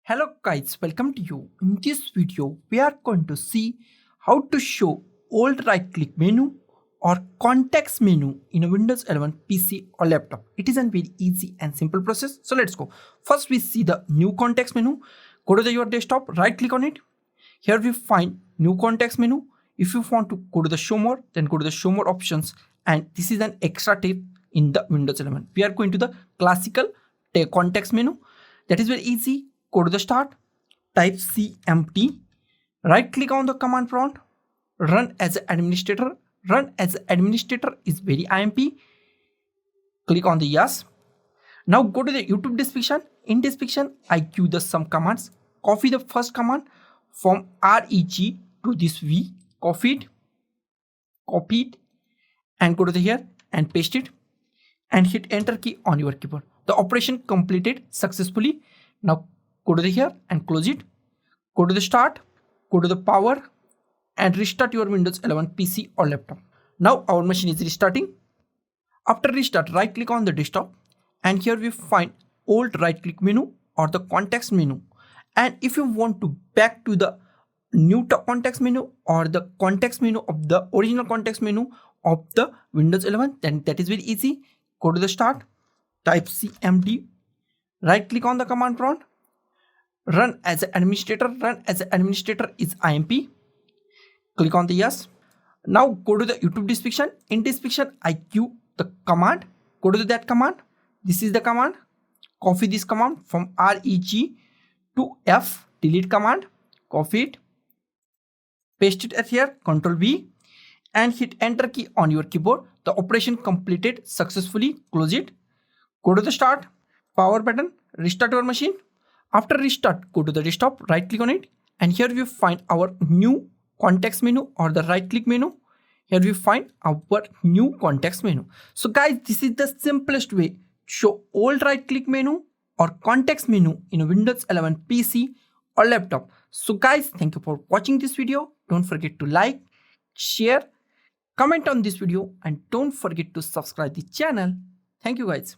Hello guys, welcome to you. In this video, we are going to see how to show old right click menu or context menu in a Windows 11 PC or laptop. It is a very easy and simple process. So let's go. First we see the new context menu. Go to your desktop, right click on it. Here we find new context menu. If you want to go to the show more, then go to the show more options. And this is an extra tip in the Windows 11. We are going to the classical context menu. That is very easy. Go to the start, type CMD, right click on the command prompt, run as an administrator. Run as an administrator is very IMP. Click on the yes. Now go to the YouTube description. In description, I give the some commands. Copy the first command from REG to this V. Copy it, and go to the here and paste it and hit enter key on your keyboard. The operation completed successfully. Now go to the here and close it. Go to the start, go to the power and restart your Windows 11 PC or laptop. Now our machine is restarting. After restart, right click on the desktop and here we find old right click menu or the context menu. And if you want to back to the new context menu or the context menu of the original context menu of the Windows 11, then that is very easy. Go to the start, type CMD, right click on the command prompt, run as an administrator. Run as an administrator is IMP. Click on the yes. Now go to the YouTube description. In description, I give the command. Go to that command. This is the command. Copy this command from REG to F. Delete command. Copy it. Paste it at here. Ctrl V. And hit enter key on your keyboard. The operation completed successfully. Close it. Go to the start. Power button. Restart your machine. After restart, go to the desktop, right click on it, and here we find our new context menu or the right click menu. Here we find our new context menu. So guys, this is the simplest way to show old right click menu or context menu in a Windows 11 PC or laptop. So guys, thank you for watching this video. Don't forget to like, share, comment on this video, and don't forget to subscribe the channel. Thank you guys.